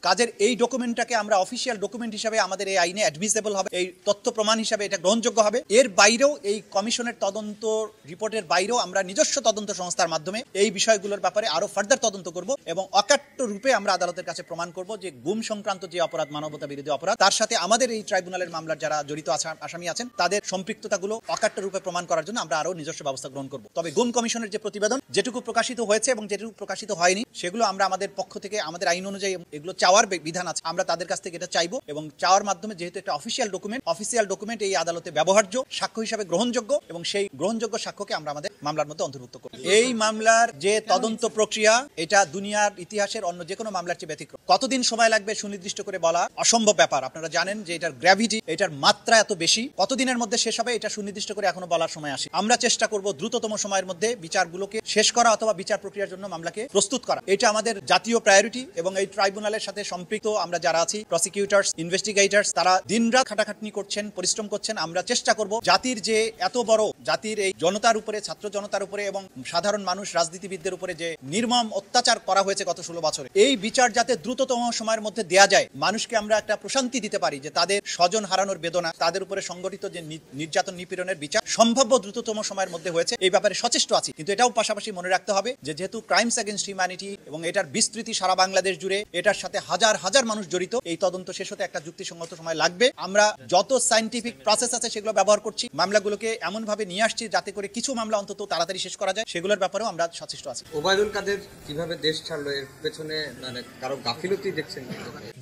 কাজের এই ডকুমেন্টটাকে আমরা অফিসিয়াল ডকুমেন্ট হিসাবে আমাদের এই আইনে অ্যাডমিসেবল হবে, এই তথ্য প্রমাণ হিসাবে এটা গ্রহণযোগ্য হবে। এর বাইরেও এই কমিশনের তদন্ত রিপোর্টের বাইরেও আমরা নিজস্ব তদন্ত সংস্থার মাধ্যমে এই বিষয়গুলোর ব্যাপারে আরো ফার্দার তদন্ত করব এবং অকাট্য রূপে আমরা আদালতের কাছে প্রমাণ করব যে গুম সংক্রান্ত যে অপরাধ, মানবতা বিরোধী অপরাধ, তার সাথে আমাদের এই ট্রাইব্যুনালের মামলার যারা জড়িত আসামি আছেন তাদের সম্পৃক্ততাগুলো অকাট্য রূপে প্রমাণ করার জন্য আমরা আরো নিজস্ব ব্যবস্থা গ্রহণ করব। তবে গুম কমিশনের যে প্রতিবেদন যেটুকু প্রকাশিত হয়েছে এবং যেটুকু প্রকাশিত হয়নি সেগুলো আমরা আমাদের পক্ষ থেকে আমাদের আইন অনুযায়ী এগুলো চাওয়ার বিধান আছে, আমরা তাদের কাছ থেকে এটা চাইবো এবং চাওয়ার মাধ্যমে যেহেতু একটা অফিসিয়াল ডকুমেন্ট এই আদালতে ব্যবহার্য, সাক্ষ্য হিসাবে গ্রহণযোগ্য এবং সেই গ্রহণযোগ্য সাক্ষ্যকে আমরা আমাদের মামলার মধ্যে অন্তর্ভুক্ত করব। এই মামলার যে তদন্ত প্রক্রিয়া এটা দুনিয়ার ইতিহাসের অন্য যে কোনো মামলার চেয়ে ব্যতিক্রম। কতদিন সময় লাগবে সুনির্দিষ্ট করে বলা অসম্ভব ব্যাপার। আপনারা জানেন যে এটার গ্র্যাভিটি, এটার মাত্রা এত বেশি, কতদিনের মধ্যে শেষ হবে এটা সুনির্দিষ্ট করে এখনো বলার সময় আসে। আমরা চেষ্টা করব দ্রুততম সময়ের মধ্যে বিচারগুলোকে শেষ করা অথবা বিচার প্রক্রিয়ার জন্য মামলাকে প্রস্তুত করা। এটা আমাদের জাতীয় প্রায়োরিটি এবং এই ট্রাইব্যুনালের সাথে সম্পৃক্ত আমরা যারা আছি, প্রসিকিউটরস, ইনভেস্টিগেটরস, তারা দিনরাত খাটাখাটনি করছেন, পরিশ্রম করছেন। আমরা চেষ্টা করব জাতির যে এত বড়, জাতির এই জনতার উপরে, ছাত্র জনতার উপরে এবং সাধারণ মানুষ, রাজনীতিবিদদের উপরে যে নির্মম অত্যাচার করা হয়েছে গত 16 বছরে, এই বিচার যাতে দ্রুততম সময়ের মধ্যে দেয়া যায়, মানুষকে আমরা একটা প্রশান্তি দিতে পারি যে তাদের স্বজন হারানোর বেদনা, তাদের উপরে সংগঠিত যে নির্যাতন নিপীড়নের বিচার সম্ভাব্য দ্রুততম সময়ের মধ্যে হয়েছে, এই ব্যাপারে সচেষ্ট আছি। কিন্তু এটাও পাশাপাশি মনে রাখতে হবে যে যেহেতু ক্রাইমস এগেইনস্ট হিউম্যানিটি এবং এটার বিস্তৃতি সারা বাংলাদেশ জুড়ে, এটার সাথে হাজার হাজার মানুষ জড়িত, এই তদন্ত শেষ হতে একটা যুক্তিসঙ্গত সময় লাগবে। আমরা যত সায়েন্টিফিক প্রসেস আছে সেগুলো ব্যবহার করছি, মামলাগুলোকে এমন ভাবে নিয়ে আসছি যাতে করে কিছু মামলা অন্তত তাড়াতাড়ি শেষ করা যায়, সেগুলোর ব্যাপারেও আমরা সচেষ্ট আছি। ওবায়দুল কাদের কিভাবে দেশ ছাড়লো, এর পেছনে মানে কারো গাফিলতি দেখছেন?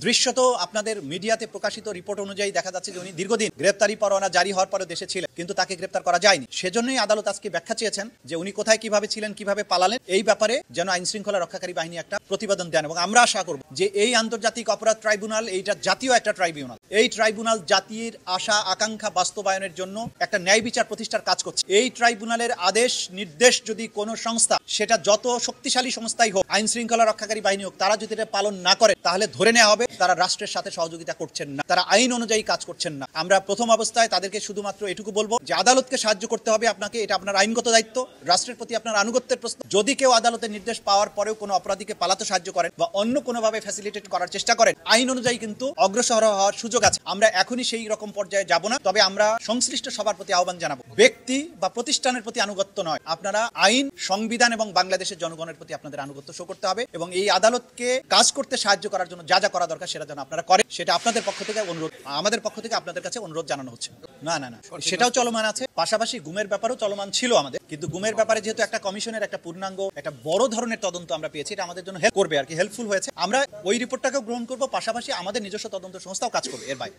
দৃশ্যত আপনাদের মিডিয়াতে প্রকাশিত রিপোর্ট অনুযায়ী দেখা যাচ্ছে যে উনি দীর্ঘদিন গ্রেপ্তারি পরোয়ানা জারি হওয়ার পরে দেশে ছিলেন, কিন্তু তাকে গ্রেপ্তার করা যায়নি। সেজন্যই আদালত আজকে ব্যাখ্যা চেয়েছেন যে উনি কোথায় কিভাবে ছিলেন, কিভাবে পালালেন, এই ব্যাপারে যেন আইন শৃঙ্খলা রক্ষাকারী বাহিনী একটা প্রতিবেদন দেন। এবং আমরা আশা করব যে এই আন্তর্জাতিক অপরাধ ট্রাইব্যুনাল, এইটা জাতীয় একটা ট্রাইব্যুনাল, এই ট্রাইব্যুনাল জাতির আশা আকাঙ্ক্ষা বাস্তবায়নের জন্য একটা ন্যায় বিচার প্রতিষ্ঠার কাজ করছে। এই ট্রাইব্যুনালের আদেশ নির্দেশ যদি কোনো সংস্থা, সেটা যত শক্তিশালী সংস্থাই হোক, আইন শৃঙ্খলা রক্ষাকারী বাহিনী হোক, তারা যদি এটা পালন না করে তাহলে ধরে নেওয়া হবে তারা রাষ্ট্রের সাথে সহযোগিতা করছেন না, তারা আইন অনুযায়ী কাজ করছেন না। আমরা প্রথম অবস্থায় তাদেরকে শুধুমাত্র এটুকু বলবো যে আদালতকে সাহায্য করতে হবে আপনাকে, এটা আপনার আইনগত দায়িত্ব, রাষ্ট্রের প্রতি আপনার আনুগত্যের প্রশ্ন। যদি কেউ আদালতের নির্দেশ পাওয়ার পরেও কোনো অপরাধীকে পালাতে সাহায্য করেন বা অন্য কোনোভাবে ফ্যাসিলিটেট করার চেষ্টা করেন, আইন অনুযায়ী কিন্তু অগ্রসর হওয়ার সুযোগ আছে। আমরা এখনই সেই রকম পর্যায়ে যাব না, তবে আমরা সংশ্লিষ্ট সবার প্রতি আহ্বান জানাবো, ব্যক্তি বা প্রতিষ্ঠানের প্রতি আনুগত্য নয়, আপনারা আইন, সংবিধান এবং বাংলাদেশের জনগণের প্রতি আপনাদের আনুগত্য শো করতে হবে এবং এই আদালতকে কাজ করতে সাহায্য করার জন্য যা যা করা দরকার সেটা যেন আপনারা করেন, সেটা আপনাদের পক্ষ থেকে অনুরোধ, আমাদের পক্ষ থেকে আপনাদের কাছে অনুরোধ জানানো হচ্ছে। না, সেটাও চলমান আছে। পাশাপাশি গুমের ব্যাপারও চলমান ছিল আমাদের, কিন্তু গুমের ব্যাপারে যেহেতু একটা কমিশনের একটা পূর্ণাঙ্গ একটা বড় ধরনের তদন্ত আমরা পেয়েছি, এটা আমাদের জন্য হেল্প করবে আর কি, হেল্পফুল হয়েছে। আমরা ওই রিপোর্টটাকেও গ্রহণ করবো, পাশাপাশি আমাদের নিজস্ব তদন্ত সংস্থাও কাজ করবে এর বাইরে।